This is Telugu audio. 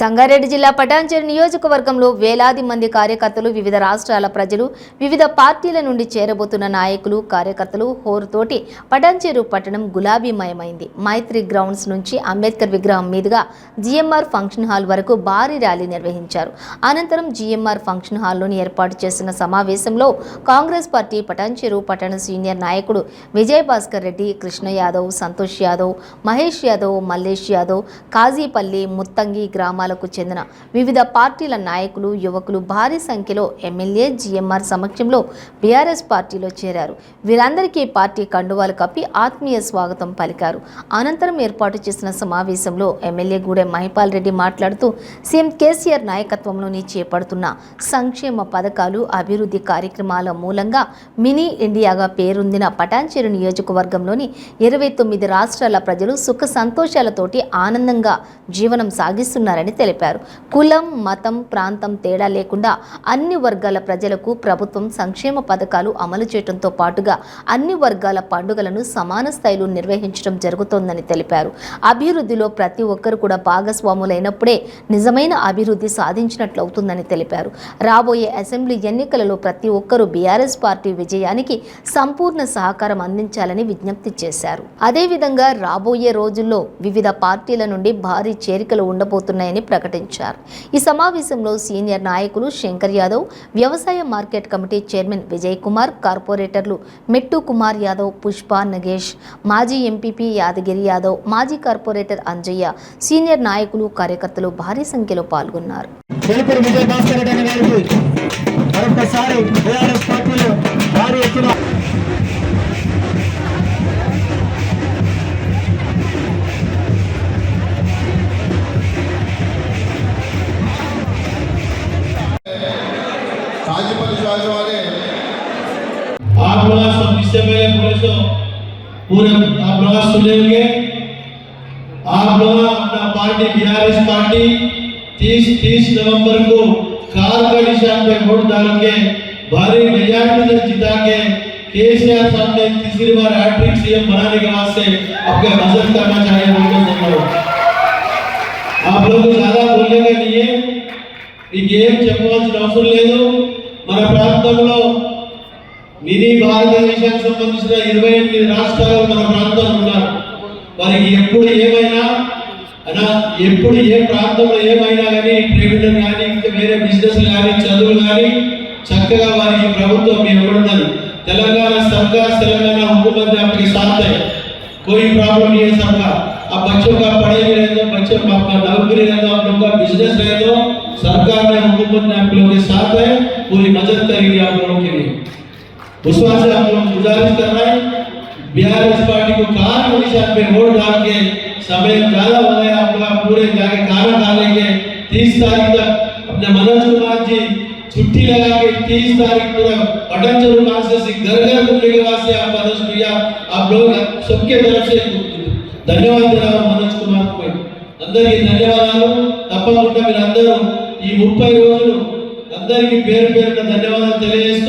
సంగారెడ్డి జిల్లా పటాన్చెరు నియోజకవర్గంలో వేలాది మంది కార్యకర్తలు, వివిధ రాష్ట్రాల ప్రజలు, వివిధ పార్టీల నుండి చేరబోతున్న నాయకులు, కార్యకర్తలు హోరుతోటి పటాన్చెరు పట్టణం గులాబీమయమైంది. మైత్రి గ్రౌండ్స్ నుంచి అంబేద్కర్ విగ్రహం మీదుగా జిఎంఆర్ ఫంక్షన్ హాల్ వరకు భారీ ర్యాలీ నిర్వహించారు. అనంతరం జిఎంఆర్ ఫంక్షన్ హాల్లోని ఏర్పాటు చేసిన సమావేశంలో కాంగ్రెస్ పార్టీ పటాన్చెరు పట్టణ సీనియర్ నాయకుడు విజయ్ భాస్కర్ రెడ్డి, కృష్ణ యాదవ్, సంతోష్ యాదవ్, మహేష్ యాదవ్, మల్లేష్ యాదవ్, కాజీపల్లి, ముత్తంగి గ్రామాలకు చెందిన వివిధ పార్టీల నాయకులు, యువకులు భారీ సంఖ్యలో ఎమ్మెల్యే జిఎంఆర్ సమక్షంలో బీఆర్ఎస్ పార్టీలో చేరారు. వీరందరికీ పార్టీ కండువాలు కప్పి ఆత్మీయ స్వాగతం పలికారు. అనంతరం ఏర్పాటు చేసిన సమావేశంలో ఎమ్మెల్యే గూడెం మహిపాల్ రెడ్డి మాట్లాడుతూ సీఎం కేసీఆర్ నాయకత్వంలోని చేపడుతున్న సంక్షేమ పథకాలు, అభివృద్ధి కార్యక్రమాల మూలంగా మినీ ఇండియాగా పేరొందిన పటాన్చెరు నియోజకవర్గంలోని 29 రాష్ట్రాల ప్రజలు సుఖ సంతోషాలతోటి ఆనందంగా జీవనం సాగిస్తున్నారని తెలిపారు. కులం, మతం, ప్రాంతం తేడా లేకుండా అన్ని వర్గాల ప్రజలకు ప్రభుత్వం సంక్షేమ పథకాలు అమలు చేయడంతో పాటుగా అన్ని వర్గాల పండుగలను సమాన స్థాయిలో నిర్వహించడం జరుగుతోందని తెలిపారు. అభివృద్ధిలో ప్రతి ఒక్కరు కూడా భాగస్వాములైనప్పుడే నిజమైన అభివృద్ధి సాధించినట్లవుతుందని తెలిపారు. రాబోయే అసెంబ్లీ ఎన్నికలలో ప్రతి ఒక్కరూ బీఆర్ఎస్ పార్టీ విజయానికి సంపూర్ణ సహకారం అందించాలని విజ్ఞప్తి చేశారు. అదేవిధంగా రాబోయే రోజుల్లో వివిధ పార్టీల నుండి భారీ చేరికలు ఉండబోతున్నాయని ప్రకటించారు. ఈ సమావేశంలో సీనియర్ నాయకులు శంకర్ యాదవ్, వ్యవసాయ market committee chairman Vijay Kumar, కార్పొరేటర్లు మెట్టు కుమార్ యాదవ్, పుష్ప, నగేష్, మాజీ ఎంపీపీ యాదగిరి యాదవ్, మాజీ కార్పొరేటర్ అంజయ్య, సీనియర్ నాయకులు, కార్యకర్తలు భారీ సంఖ్యలో పాల్గొన్నారు. आप लोग इससे पहले पूरे आप लोग सुनेंगे। आप लोग अपना पार्टी बीआरएस पार्टी 30 नवंबर को कार का निशान पे वोट डाल के भारी मेजॉरिटी से जिता के केसीआर साहब ने तीसरी बार हैट्रिक सीएम बनाने के वास्ते आपके मदद करना चाहिए। आप लोग ज्यादा बोलने का नहीं है, ఈ గేమ్ చెప్పవలసిన అవసరం లేదు. మన ప్రాంతంలో మినీ భారతదేశానికి సంబంధించిన 28 రాష్ట్రాలు మన ప్రాంతంలో ఉన్నారు. వారికి ఎప్పుడు ఏ ప్రాంతంలో ఏమైనా కానీ ట్రేడ్ కానీ వేరే బిజినెస్ కానీ చదువులు కానీ చక్కగా వారికి ప్రభుత్వం మీరు ఎవరున్నారు. తెలంగాణ सरकार तेलंगाना हुकूमत ने आपके साथ है, कोई प्रॉब्लम नहीं है सबका. अब बच्चों का पढ़ाई भी रहे तो बच्चों का आपका नौकरी रहे तो आप लोग का बिजनेस रहे तो सरकार ने हुकूमत ने आप लोगों के साथ है, पूरी मदद करेगी आप लोगों के लिए. उस वजह से आप लोग गुजारिश कर रहे हैं बीआरएस पार्टी को कार निशान पे वोट डाल के समय ज्यादा हो गया, आप लोग पूरे जाके कार डालेंगे. 30 तारीख तक अपने मनोज कुमार जी छुट्टी लगा के 30 तारीख पूरा पटान्चेरू कॉन्स्टिट्यूएंसी घर घर घूमने के वास्ते आप मनोज भैया आप लोग सबके तरफ से ధన్యవాదాలు మనోజ్ కుమార్ కు అందరికీ ధన్యవాదాలు. తప్పకుండా మీరు అందరూ ఈ 30 రోజులు అందరికీ పేరు పేరున ధన్యవాదాలు తెలియజేస్తూ